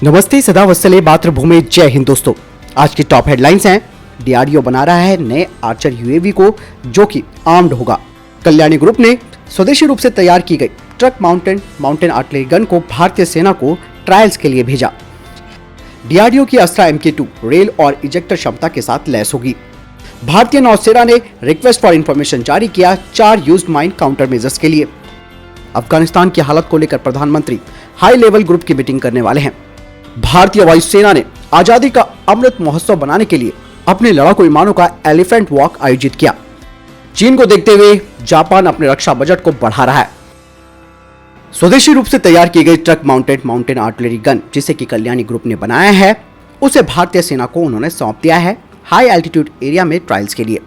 नमस्ते, सदा वत्सले मातृभूमि, जय हिंद। दोस्तों, आज की टॉप हेडलाइंस हैं। डीआरडीओ बना रहा है नए आर्चर यूएवी को जो कि आर्म्ड होगा। कल्याणी ग्रुप ने स्वदेशी रूप से तैयार की गई ट्रक माउंटेन आर्टिलरी गन को भारतीय सेना को ट्रायल्स के लिए भेजा। डीआरडीओ की अस्त्रा MK2 रेल और इजेक्टर क्षमता के साथ लैस होगी। भारतीय नौसेना ने रिक्वेस्ट फॉर इंफॉर्मेशन जारी किया 4 यूज्ड माइन काउंटर मेजर्स के लिए। अफगानिस्तान की हालत को लेकर प्रधानमंत्री हाई लेवल ग्रुप की मीटिंग करने वाले हैं। भारतीय वायुसेना ने आजादी का अमृत महोत्सव बनाने के लिए अपने लड़ाकू विमानों का एलिफेंट वॉक आयोजित किया। चीन को देखते हुए जापान अपने रक्षा बजट को बढ़ा रहा है। स्वदेशी रूप से तैयार की गई ट्रक माउंटेन आर्टिलरी गन जिसे कि कल्याणी ग्रुप ने बनाया है, उसे भारतीय सेना को उन्होंने सौंप दिया है हाई एल्टीट्यूड एरिया में ट्रायल्स के लिए,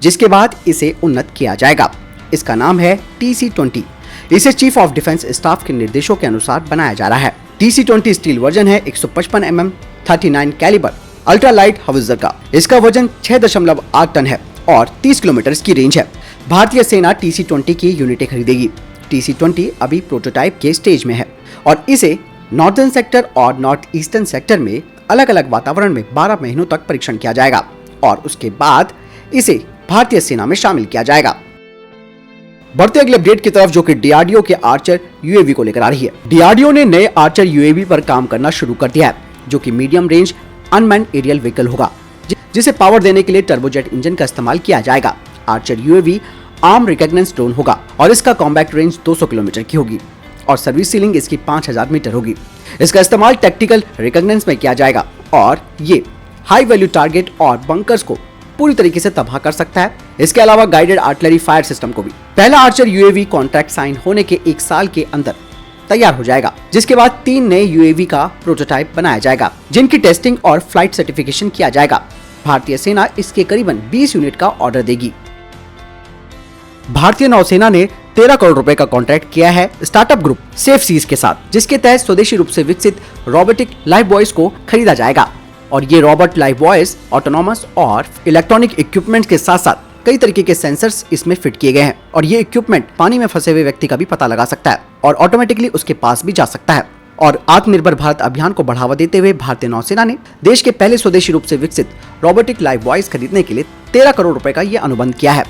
जिसके बाद इसे उन्नत किया जाएगा। इसका नाम है TC-20। इसे चीफ ऑफ डिफेंस स्टाफ के निर्देशों के अनुसार बनाया जा रहा है। TC-20 स्टील वर्जन है 155 mm 39 कैलिबर अल्ट्रा लाइट हाउवित्जर का। इसका वजन 6.8 टन है और 30 किलोमीटर की रेंज है। भारतीय सेना TC-20 की यूनिटें खरीदेगी। TC-20 अभी प्रोटोटाइप के स्टेज में है और इसे नॉर्दर्न सेक्टर और नॉर्थ ईस्टर्न सेक्टर में अलग अलग वातावरण में 12 महीनों तक परीक्षण किया जाएगा और उसके बाद इसे भारतीय सेना में शामिल किया जाएगा। बढ़ते अगले अपडेट की तरफ, जो कि डीआरडीओ के आर्चर यूएवी को लेकर आ रही है। डीआरडीओ ने नए आर्चर यूएवी पर काम करना शुरू कर दिया है, जो कि medium range unmanned aerial vehicle होगा, जिसे पावर देने के लिए टर्बोजेट इंजन का इस्तेमाल किया जाएगा। आर्चर यूएवी आर्म रिकॉग्निजेंस ड्रोन होगा और इसका कॉम्बैक्ट रेंज 200 किलोमीटर की होगी और सर्विस सीलिंग इसकी 5000 मीटर होगी। इसका इस्तेमाल टैक्टिकल रिकॉग्निजेंस में किया जाएगा और ये हाई वैल्यू टारगेट और बंकर्स को पूरी तरीके से तबाह कर सकता है। इसके अलावा गाइडेड आर्टिलरी फायर सिस्टम को भी। पहला आर्चर यूएवी कॉन्ट्रैक्ट साइन होने के 1 साल के अंदर तैयार हो जाएगा, जिसके बाद 3 नए यूएवी का प्रोटोटाइप बनाया जाएगा, जिनकी टेस्टिंग और फ्लाइट सर्टिफिकेशन किया जाएगा। भारतीय सेना इसके करीबन 20 यूनिट का ऑर्डर देगी। भारतीय नौसेना ने 13 करोड़ रुपए का कॉन्ट्रैक्ट किया है स्टार्टअप ग्रुप सेफ सीज के साथ, जिसके तहत स्वदेशी रूप से विकसित रोबोटिक लाइफ बॉयज को खरीदा जाएगा। और ये रोबोट लाइफ बॉयज ऑटोनॉमस और इलेक्ट्रॉनिक इक्विपमेंट के साथ साथ कई तरीके के सेंसर्स इसमें फिट किए गए हैं और ये इक्विपमेंट पानी में फंसे हुए व्यक्ति का भी पता लगा सकता है और ऑटोमेटिकली उसके पास भी जा सकता है। और आत्मनिर्भर भारत अभियान को बढ़ावा देते हुए भारतीय नौसेना ने देश के पहले स्वदेशी रूप से विकसित रोबोटिक लाइफ बॉयज खरीदने के लिए 13 करोड़ रुपए का ये अनुबंध किया है।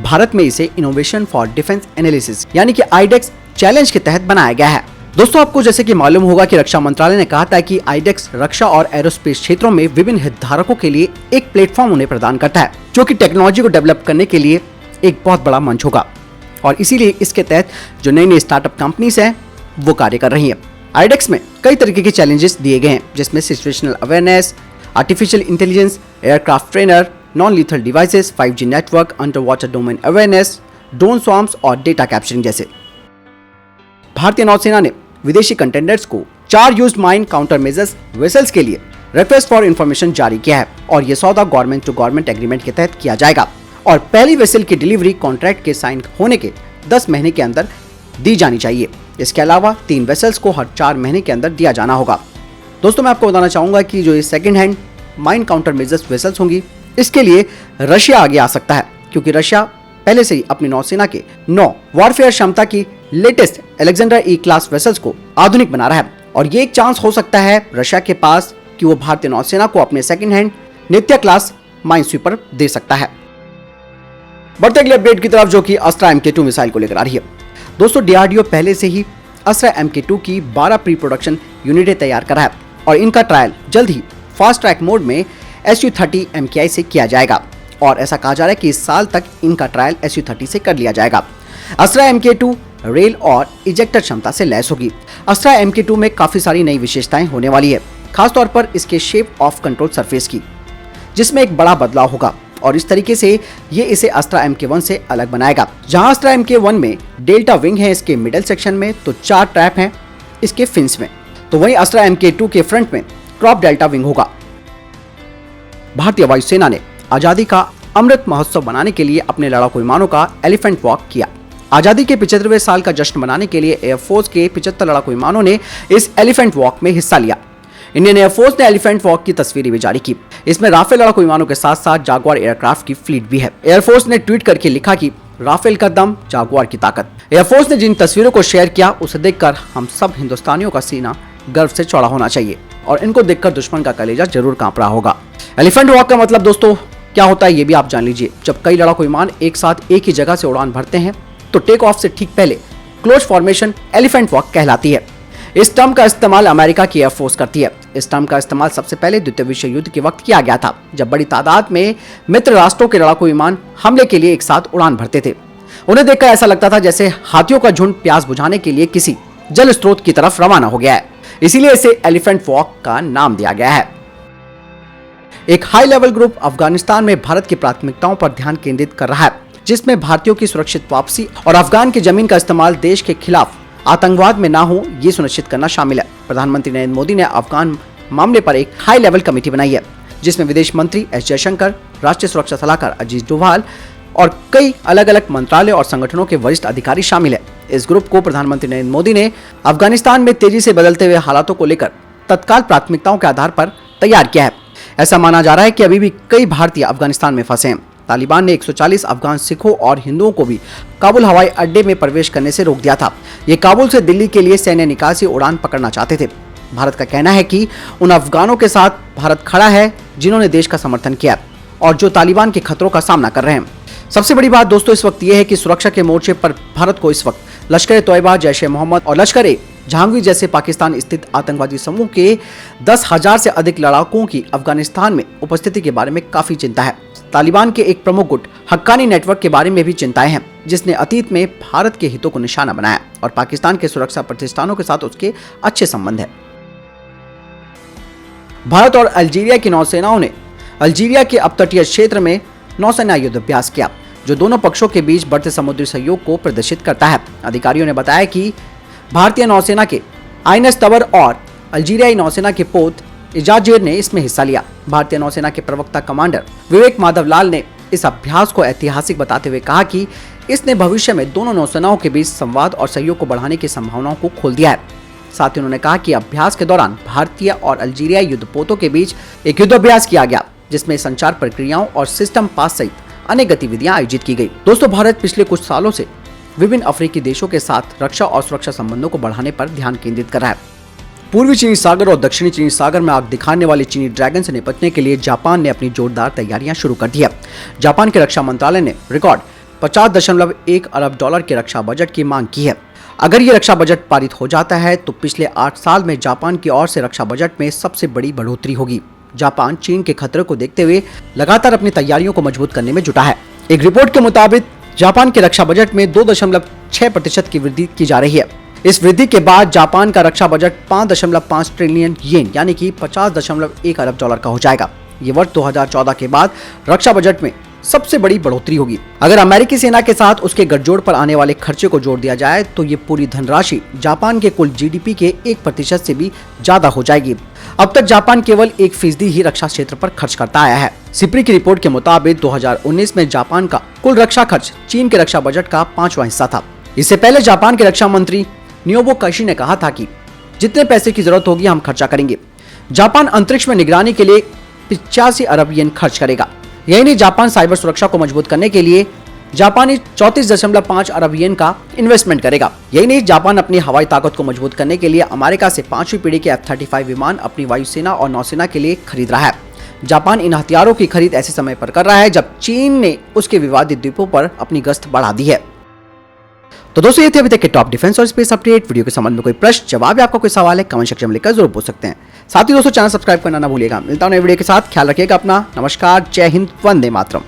भारत में इसे इनोवेशन फॉर डिफेंस एनालिसिस यानी कि IDEX चैलेंज के तहत बनाया गया है। दोस्तों, आपको जैसे कि मालूम होगा कि रक्षा मंत्रालय ने कहा था कि IDEX रक्षा और एरोस्पेस क्षेत्रों में विभिन्न हितधारकों के लिए एक प्लेटफॉर्म उन्हें प्रदान करता है, जो कि टेक्नोलॉजी को डेवलप करने के लिए एक बहुत बड़ा मंच होगा और इसीलिए इसके तहत जो नई स्टार्टअप कंपनीज हैं वो कार्य कर रही हैं। IDEX में कई तरीके के चैलेंजेस दिए गए हैं, जिसमें situational awareness, artificial intelligence, aircraft trainer, non lethal devices, 5G network, under water domain awareness, drone swarms और डेटा कैप्चरिंग जैसे। भारतीय नौसेना ने विदेशी कंटेंडर्स को 4 used mine counter measures vessels के लिए रिक्वेस्ट फॉर इंफॉर्मेशन जारी किया है और ये सौदा गवर्नमेंट टू गवर्नमेंट एग्रीमेंट के तहत किया जाएगा और पहली वेसल की डिलीवरी कॉन्ट्रैक्ट के साइन होने के 10 महीने के अंदर दी जानी चाहिए। इसके अलावा 3 वेसल्स को हर 4 महीने के अंदर दिया जाना होगा। दोस्तों, मैं आपको बताना चाहूंगा कि जो ये second hand mine counter measures vessels होंगी, इसके लिए रशिया आगे आ सकता है, क्योंकि रशिया पहले से ही अपनी नौसेना के 9 वॉरफेयर क्षमता की latest Alexander E class vessels को आधुनिक बना रहा है और ये एक चांस हो सकता है रशिया के पास कि वो भारतीय नौसेना को अपने सेकंड हैंड नित्या क्लास माइन स्वीपर दे सकता है। बढ़ते अगले अपडेट की तरफ, जो कि अस्त्रा MK2 मिसाइल को लेकर आ रही है। दोस्तों, डीआरडीओ पहले से ही अस्त्रा MK2 की 12 प्री प्रोडक्शन यूनिटें तैयार कर रहा है और इनका ट्रायल जल्द ही फास्ट ट्रैक मोड में Su-30 MKI से किया जाएगा और ऐसा कहा जा रहा है कि इस साल तक इनका ट्रायल Su-30 से कर लिया जाएगा। अस्त्रा MK2 रेल और इजेक्टर क्षमता से लैस होगी। अस्त्रा MK2 में काफी सारी नई विशेषताएं होने वाली है, खासतौर पर इसके शेप ऑफ कंट्रोल सरफेस की, जिसमें एक बड़ा बदलाव होगा और इस तरीके से ये इसे अस्त्रा MK1 से अलग बनाएगा। जहां अस्त्रा MK1 में डेल्टा विंग है इसके मिडल सेक्शन में, तो 4 ट्रैप हैं इसके फिन्स में, तो वहीं अस्त्रा MK2 के फ्रंट में क्रॉप डेल्टा विंग होगा। भारतीय वायुसेना ने आजादी का अमृत महोत्सव बनाने के लिए अपने लड़ाकू विमानों का एलिफेंट वॉक किया। आजादी के 75वें साल का जश्न मनाने के लिए एयरफोर्स के 75 लड़ाकू विमानों ने इस एलिफेंट वॉक में हिस्सा लिया। इंडियन एयरफोर्स ने एलिफेंट वॉक की तस्वीरें भी जारी की। इसमें राफेल लड़ाकू विमानों के साथ साथ जागुआर एयरक्राफ्ट की फ्लीट भी है। एयरफोर्स ने ट्वीट करके लिखा कि राफेल का दम, जागुआर की ताकत। एयरफोर्स ने जिन तस्वीरों को शेयर किया उसे देखकर हम सब हिंदुस्तानियों का सीना गर्व से चौड़ा होना चाहिए और इनको देखकर दुश्मन का कलेजा जरूर कांप रहा होगा। एलिफेंट वॉक का मतलब दोस्तों क्या होता है ये भी आप जान लीजिए। जब कई लड़ाकू विमान एक साथ एक ही जगह से उड़ान भरते हैं तो टेक ऑफ से ठीक पहले क्लोज फॉर्मेशन एलिफेंट वॉक कहलाती है। इस टर्म का इस्तेमाल अमेरिका की एयरफोर्स करती है। इस टर्म का इस्तेमाल सबसे पहले द्वितीय विश्व युद्ध के वक्त किया गया था, जब बड़ी तादाद में मित्र राष्ट्रों के लड़ाकू विमान हमले के लिए एक साथ उड़ान भरते थे। उन्हें देखकर ऐसा लगता था जैसे हाथियों का झुंड प्यास बुझाने के लिए किसी जल स्रोत की तरफ रवाना हो गया है। इसीलिए इसे एलिफेंट वॉक का नाम दिया गया है। एक हाई लेवल ग्रुप अफगानिस्तान में भारत की प्राथमिकताओं पर ध्यान केंद्रित कर रहा है, जिसमें भारतीयों की सुरक्षित वापसी और अफगान की जमीन का इस्तेमाल देश के खिलाफ आतंकवाद में ना हो ये सुनिश्चित करना शामिल है। प्रधानमंत्री नरेंद्र मोदी ने अफगान मामले पर एक हाई लेवल कमेटी बनाई है, जिसमें विदेश मंत्री एस जयशंकर, राष्ट्रीय सुरक्षा सलाहकार अजीत डोभाल और कई अलग अलग मंत्रालय और संगठनों के वरिष्ठ अधिकारी शामिल है। इस ग्रुप को प्रधानमंत्री नरेंद्र मोदी ने अफगानिस्तान में तेजी से बदलते हुए हालातों को लेकर तत्काल प्राथमिकताओं के आधार पर तैयार किया है। ऐसा माना जा रहा है कि अभी भी कई भारतीय अफगानिस्तान में फंसे हैं। तालिबान ने 140 अफगान सिखों और हिंदुओं को भी काबुल हवाई अड्डे में प्रवेश करने से रोक दिया था। ये काबुल से दिल्ली के लिए सैन्य निकासी उड़ान पकड़ना चाहते थे। भारत का कहना है कि उन अफगानों के साथ भारत खड़ा है जिन्होंने देश का समर्थन किया और जो तालिबान के खतरों का सामना कर रहे हैं। सबसे बड़ी बात दोस्तों इस वक्त यह है कि सुरक्षा के मोर्चे पर भारत को इस वक्त लश्कर ए तोयबा, जैश ए मोहम्मद और लश्कर ए जहांगीर जैसे पाकिस्तान स्थित आतंकवादी समूह के 10,000 से अधिक लड़ाकों की अफगानिस्तान में उपस्थिति के बारे में काफी चिंता है। तालिबान के एक प्रमुख गुट हक्कानी नेटवर्क के बारे में भी चिंताएं हैं, जिसने अतीत में भारत के हितों को निशाना बनाया और पाकिस्तान के सुरक्षा प्रतिष्ठानों के साथ उसके अच्छे संबंध है। भारत और अल्जीरिया की नौसेनाओं ने अल्जीरिया के अपतटीय क्षेत्र में नौसेना युद्ध अभ्यास किया, जो दोनों पक्षों के बीच बढ़ते समुद्री सहयोग को प्रदर्शित करता है। अधिकारियों ने बताया कि भारतीय नौसेना के आईएनएस तबर और अल्जीरियाई नौसेना के पोत इजाजेर ने इसमें हिस्सा लिया। भारतीय नौसेना के प्रवक्ता कमांडर विवेक माधव लाल ने इस अभ्यास को ऐतिहासिक बताते हुए कहा कि इसने भविष्य में दोनों नौसेनाओं के बीच संवाद और सहयोग को बढ़ाने की संभावनाओं को खोल दिया है। साथ ही उन्होंने कहा कि अभ्यास के दौरान भारतीय और अल्जीरियाई युद्धपोतों के बीच एक युद्धाभ्यास किया गया, जिसमें संचार प्रक्रियाओं और सिस्टम पास सहित अनेक गतिविधियां आयोजित की गई। दोस्तों भारत पिछले कुछ सालों से विभिन्न अफ्रीकी देशों के साथ रक्षा और सुरक्षा संबंधों को बढ़ाने पर ध्यान केंद्रित कर रहा है। पूर्वी चीनी सागर और दक्षिणी चीनी सागर में आग दिखाने वाले चीनी ड्रैगन से निपटने के लिए जापान ने अपनी जोरदार तैयारियां शुरू कर दी है। जापान के रक्षा मंत्रालय ने रिकॉर्ड 50.1 अरब डॉलर के रक्षा बजट की मांग की है। अगर ये रक्षा बजट पारित हो जाता है तो पिछले 8 साल में जापान की ओर से रक्षा बजट में सबसे बड़ी बढ़ोतरी होगी। जापान चीन के खतरे को देखते हुए लगातार अपनी तैयारियों को मजबूत करने में जुटा है। एक रिपोर्ट के मुताबिक जापान के रक्षा बजट में 2.6% की वृद्धि की जा रही है। इस वृद्धि के बाद जापान का रक्षा बजट 5.5 ट्रिलियन येन यानी कि 50.1 अरब डॉलर का हो जाएगा। ये वर्ष 2014 के बाद रक्षा बजट में सबसे बड़ी बढ़ोतरी होगी। अगर अमेरिकी सेना के साथ उसके गठजोड़ पर आने वाले खर्चे को जोड़ दिया जाए तो ये पूरी धनराशि जापान के कुल जीडीपी के 1% से भी ज्यादा हो जाएगी। अब तक जापान केवल 1% ही रक्षा क्षेत्र पर खर्च करता आया है। सिप्री की रिपोर्ट के मुताबिक 2019 में जापान का कुल रक्षा खर्च चीन के रक्षा बजट का 5वां हिस्सा था। इससे पहले जापान के रक्षा मंत्री नियोबो काइशी ने कहा था कि जितने पैसे की जरूरत होगी हम खर्चा करेंगे। जापान अंतरिक्ष में निगरानी के लिए 85 अरब येन खर्च करेगा। यही नहीं, जापान साइबर सुरक्षा को मजबूत करने के लिए जापानी 34.5 अरब येन का इन्वेस्टमेंट करेगा। यही नहीं, जापान अपनी हवाई ताकत को मजबूत करने के लिए अमेरिका से 5वीं पीढ़ी के F-35 विमान अपनी वायुसेना और नौसेना के लिए खरीद रहा है। जापान इन हथियारों की खरीद ऐसे समय पर कर रहा है जब चीन ने उसके विवादित द्वीपों पर अपनी गश्त बढ़ा दी है। तो दोस्तों ये थे अभी तक के टॉप डिफेंस और स्पेस अपडेट। वीडियो के संबंध में कोई प्रश्न, जवाब या आपका कोई सवाल है कमेंट सेक्शन में लिखकर जरूर पूछ सकते हैं। साथ ही दोस्तों चैनल सब्सक्राइब करना ना भूलिएगा। मिलता हूं नए वीडियो के साथ, ख्याल रखिएगा अपना। नमस्कार, जय हिंद, वंदे मातरम।